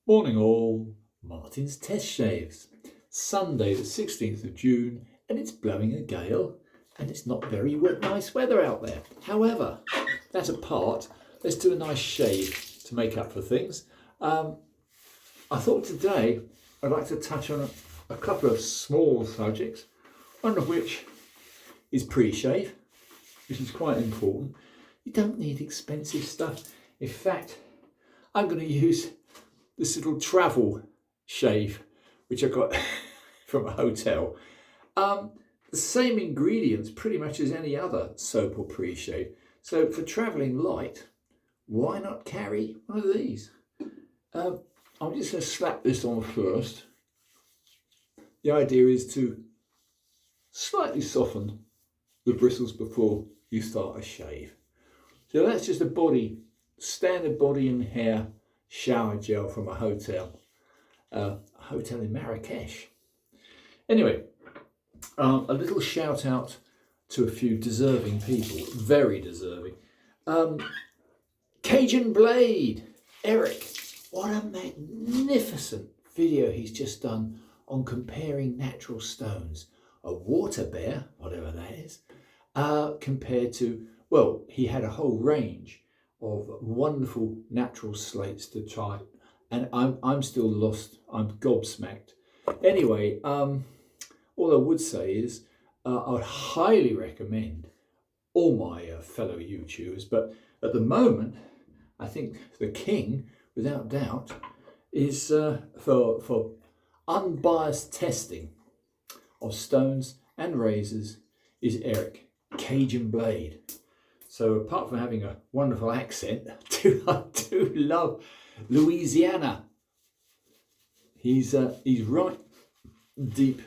Morning all, Martin's Test Shaves. Sunday the 16th of June and it's blowing a gale and it's not very nice weather out there. However, that apart, let's do a nice shave to make up for things. I thought today I'd like to touch on a couple of small subjects, one of which is pre-shave, which is quite important. You don't need expensive stuff. In fact, I'm going to use this little travel shave, which I got from a hotel. The same ingredients pretty much as any other soap or pre-shave. So for travelling light, why not carry one of these? I'm just going to slap this on first. The idea is to slightly soften the bristles before you start a shave. So that's just a standard body and hair shower gel from a hotel in Marrakesh. Anyway, a little shout out to a few deserving people, very deserving. Cajun Blade, Eric, what a magnificent video he's just done on comparing natural stones, a water bear, whatever that is, compared to, well, he had a whole range of wonderful natural slates to try, and I'm still lost. I'm gobsmacked. Anyway, all I would say is I would highly recommend all my fellow YouTubers, but at the moment I think the king, without doubt, is for unbiased testing of stones and razors is Eric, Cajun Blade. So apart from having a wonderful accent, I do love Louisiana. He's right deep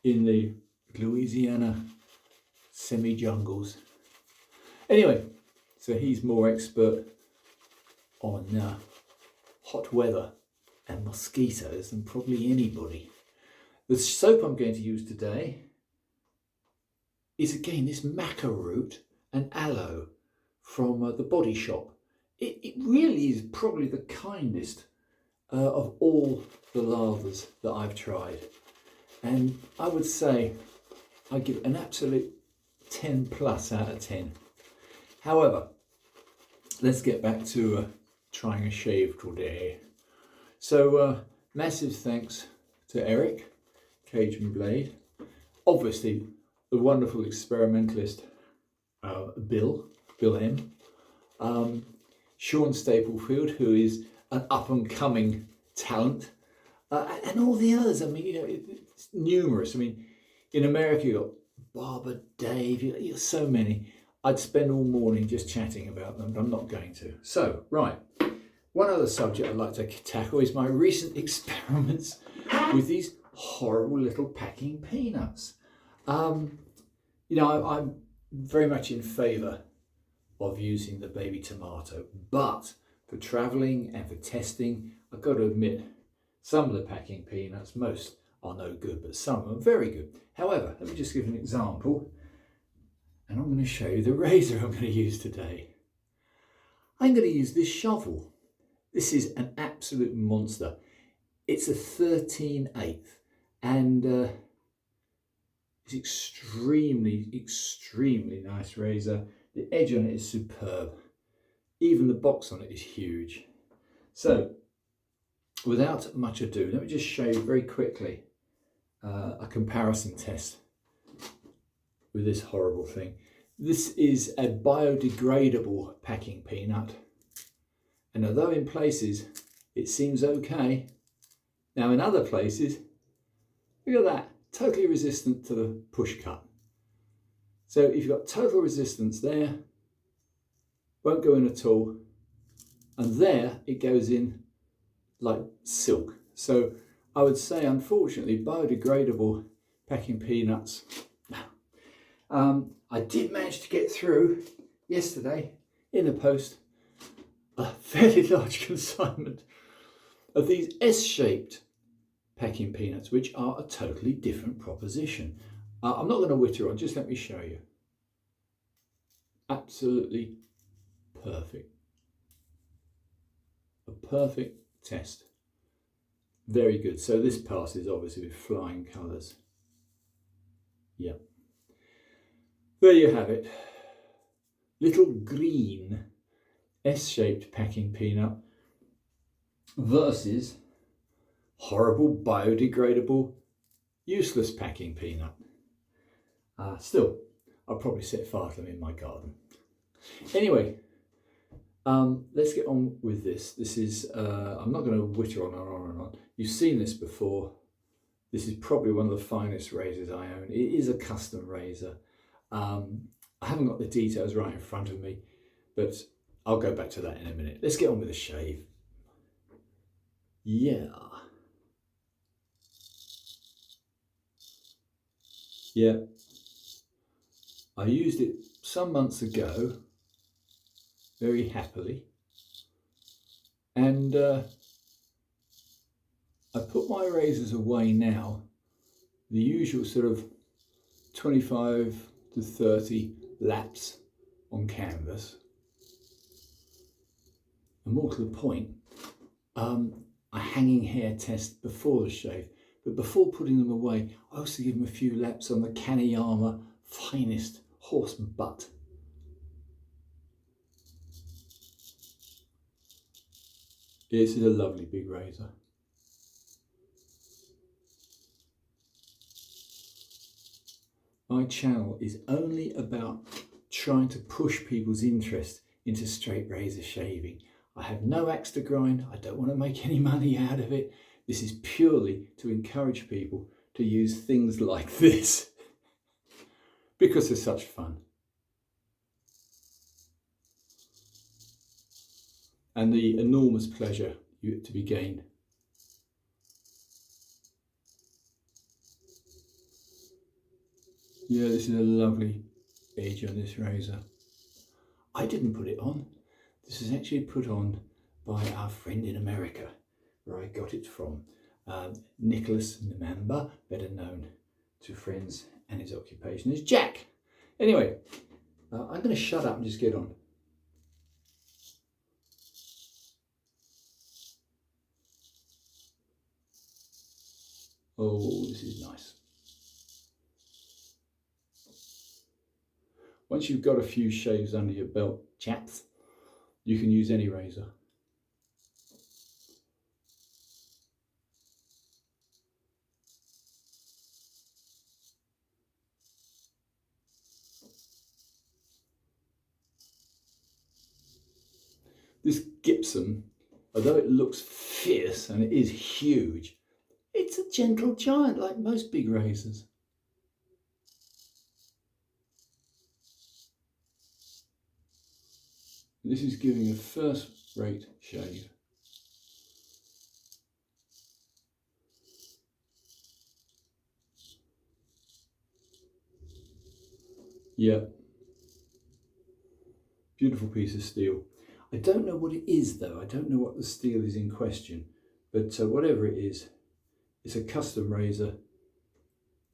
in the Louisiana semi-jungles. Anyway, so he's more expert on hot weather and mosquitoes than probably anybody. The soap I'm going to use today is again this maca root and aloe from the Body Shop. It really is probably the kindest of all the lathers that I've tried, and I would say I give it an absolute 10 plus out of 10. However, let's get back to trying a shave today. So massive thanks to Eric, Cajun Blade, obviously the wonderful experimentalist Bill M, Sean Staplefield, who is an up-and-coming talent, and all the others. I mean, you know, it's numerous. I mean, in America you've got Barber Dave, you've got so many. I'd spend all morning just chatting about them, but I'm not going to. So, right, one other subject I'd like to tackle is my recent experiments with these horrible little packing peanuts. You know, I'm very much in favour of using the baby tomato, but for travelling and for testing, I've got to admit, some of the packing peanuts, most are no good, but some are very good. However, let me just give an example, and I'm going to show you the razor I'm going to use today. I'm going to use this shovel. This is an absolute monster. It's a 13/8, and it's extremely nice razor. The edge on it is superb. Even the box on it is huge. So, without much ado, let me just show you very quickly a comparison test with this horrible thing. This is a biodegradable packing peanut, and although in places it seems okay, now in other places, look at that, totally resistant to the push cut. So if you've got total resistance there, won't go in at all, and there it goes in like silk. So I would say, unfortunately, biodegradable packing peanuts. I did manage to get through yesterday in the post a fairly large consignment of these S-shaped packing peanuts, which are a totally different proposition. I'm not going to witter on, just let me show you. Absolutely perfect. A perfect test. Very good. So this passes obviously with flying colours. Yep. There you have it. Little green S-shaped packing peanut versus horrible, biodegradable, useless packing peanut. Still, I'll probably set fire to them in my garden. Anyway, let's get on with this. This is, I'm not going to witter on and on and on. You've seen this before. This is probably one of the finest razors I own. It is a custom razor. I haven't got the details right in front of me, but I'll go back to that in a minute. Let's get on with the shave. Yeah. Yeah. I used it some months ago, very happily, and I put my razors away now, the usual sort of 25 to 30 laps on canvas. And more to the point, a hanging hair test before the shave, but before putting them away, I also give them a few laps on the Kaneyama finest horse butt. This is a lovely big razor. My channel is only about trying to push people's interest into straight razor shaving. I have no axe to grind. I don't want to make any money out of it. This is purely to encourage people to use things like this because they're such fun. And the enormous pleasure to be gained. Yeah, this is a lovely edge on this razor. I didn't put it on. This is actually put on by our friend in America, where I got it from. Nicholas Namamba, better known to friends and his occupation is Jack. Anyway, I'm going to shut up and just get on. Oh, this is nice. Once you've got a few shaves under your belt, chaps, you can use any razor. This Gipson, although it looks fierce and it is huge, it's a gentle giant like most big razors. This is giving a first-rate shave. Yeah. Beautiful piece of steel. I don't know what it is though. I don't know what the steel is in question, but whatever it is, it's a custom razor.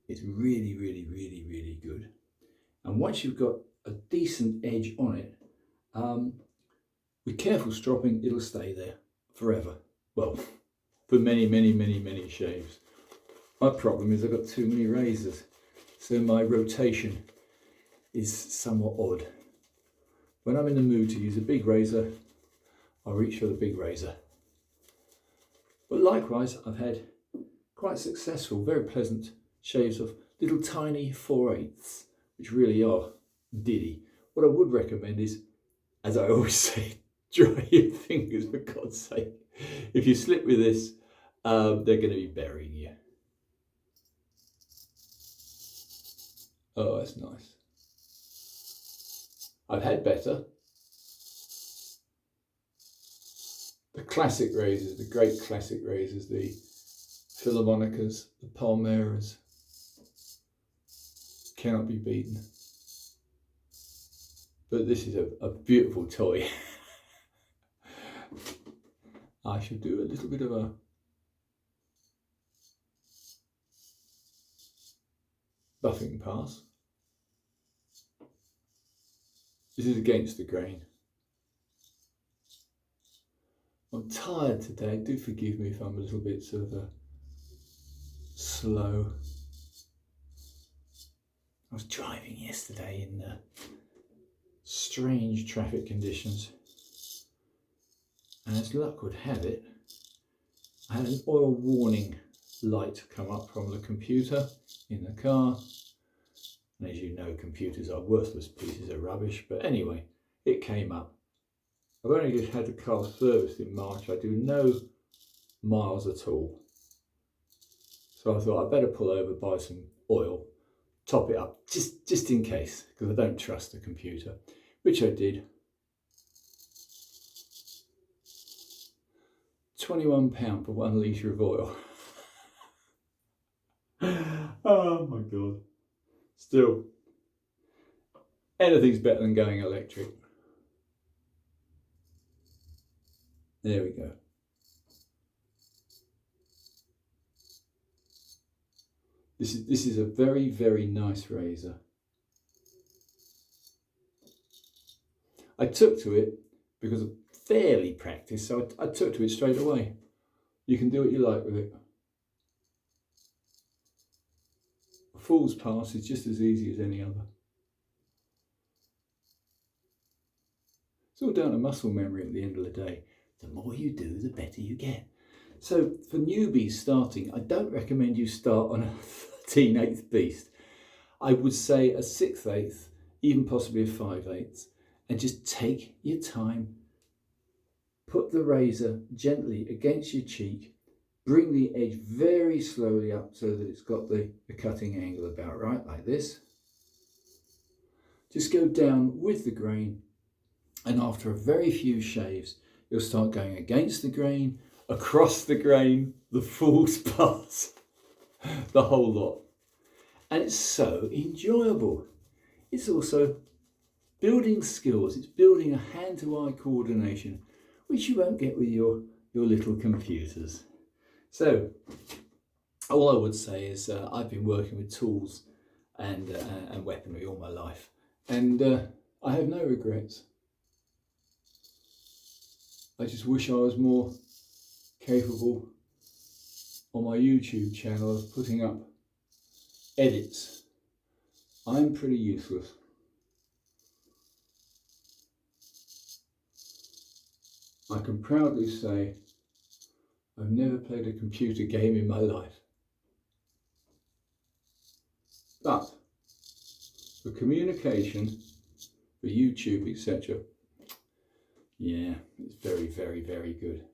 It's really, really, really, really good. And once you've got a decent edge on it, with careful stropping, it'll stay there forever. Well, for many, many, many, many shaves. My problem is I've got too many razors, so my rotation is somewhat odd. When I'm in the mood to use a big razor, I'll reach for the big razor. But likewise, I've had quite successful, very pleasant shaves of little tiny 4/8, which really are diddy. What I would recommend is, as I always say, dry your fingers for God's sake. If you slip with this, they're going to be burying you. Oh, that's nice. I've had better. The classic razors, the great classic razors, the Philharmonicas, the Palmeras, cannot be beaten. But this is a beautiful toy. I should do a little bit of a buffing pass. This is against the grain. I'm tired today. Do forgive me if I'm a little bit sort of slow. I was driving yesterday in strange traffic conditions, and as luck would have it, I had an oil warning light come up from the computer in the car. And as you know, computers are worthless pieces of rubbish, but anyway, it came up. I've only just had the car serviced in March. I do no miles at all. So I thought I'd better pull over, buy some oil, top it up, just in case, because I don't trust the computer, which I did. £21 for 1 litre of oil. Oh my God. Still, anything's better than going electric. There we go. This is a very, very nice razor. I took to it because I'm fairly practiced, so I took to it straight away. You can do what you like with it. A fool's pass is just as easy as any other. It's all down to muscle memory at the end of the day. The more you do, the better you get. So for newbies starting, I don't recommend you start on a 13/8 beast. I would say a 6/8, even possibly a 5/8, and just take your time. Put the razor gently against your cheek, bring the edge very slowly up so that it's got the cutting angle about right, like this. Just go down with the grain, and after a very few shaves, you'll start going against the grain, across the grain, the fool's pass, the whole lot. And it's so enjoyable. It's also building skills. It's building a hand-to-eye coordination, which you won't get with your little computers. So all I would say is I've been working with tools and weaponry all my life, and I have no regrets. I just wish I was more capable on my YouTube channel of putting up edits. I'm pretty useless. I can proudly say I've never played a computer game in my life. But for communication, for YouTube, etc., yeah, it's very, very, very good.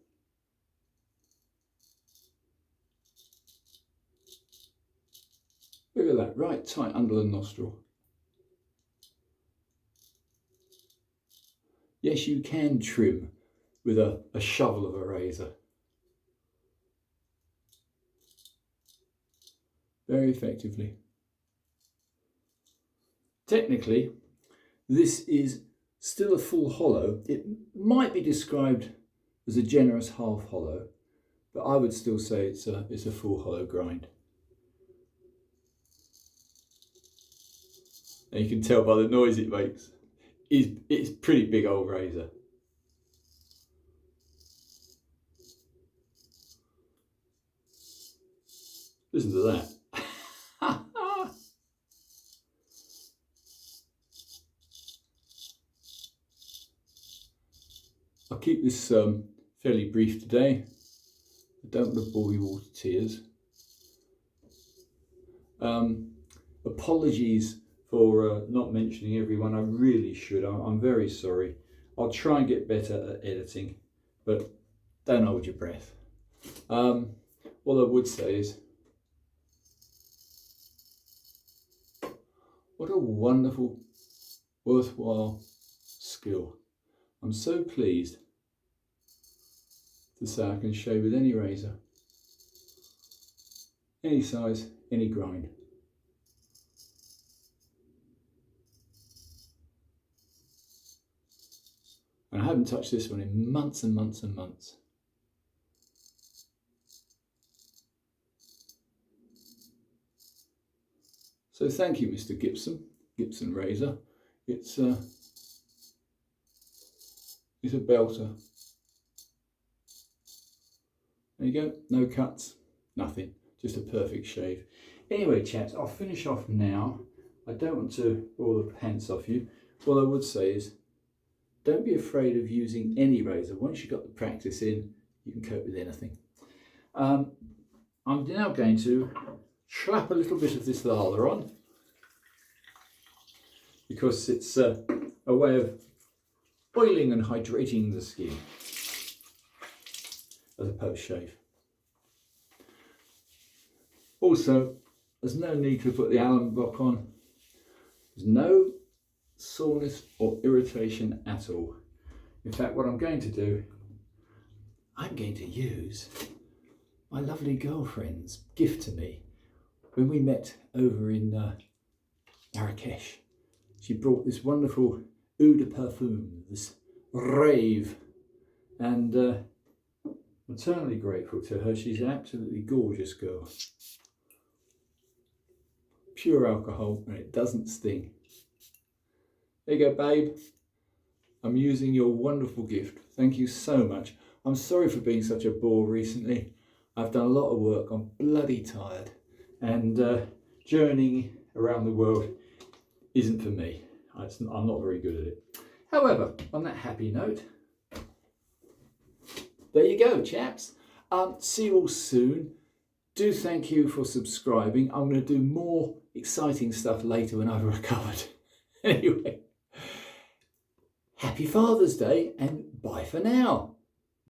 Look at that, right tight under the nostril. Yes, you can trim with a shovel of a razor. Very effectively. Technically, this is still a full hollow. It might be described as a generous half hollow, but I would still say it's a full hollow grind. And you can tell by the noise it makes. It's a pretty big old razor. Listen to that. I'll keep this fairly brief today. I don't want to bore you all to tears. Apologies for not mentioning everyone. I really should. I'm very sorry. I'll try and get better at editing, but don't hold your breath. What I would say is, what a wonderful, worthwhile skill. I'm so pleased to say I can shave with any razor, any size, any grind. And I haven't touched this one in months and months and months. So thank you, Mr. Gipson razor. It's a belter. There you go, no cuts, nothing, just a perfect shave. Anyway, chaps, I'll finish off now. I don't want to bore the pants off you. What I would say is, don't be afraid of using any razor. Once you've got the practice in, you can cope with anything. I'm now going to slap a little bit of this lather on, because it's a way of oiling and hydrating the skin as a post-shave. Also, there's no need to put the alum block on. There's no soreness or irritation at all. In fact, what I'm going to do, I'm going to use my lovely girlfriend's gift to me when we met over in Marrakesh. She brought this wonderful eau de parfum, this rave, and I'm eternally grateful to her. She's an absolutely gorgeous girl. Pure alcohol, and it doesn't sting. There you go, babe. I'm using your wonderful gift. Thank you so much. I'm sorry for being such a bore recently. I've done a lot of work. I'm bloody tired. And journeying around the world isn't for me. I'm not very good at it. However, on that happy note, there you go, chaps. See you all soon. Do thank you for subscribing. I'm going to do more exciting stuff later when I've recovered. Anyway, happy Father's Day and bye for now.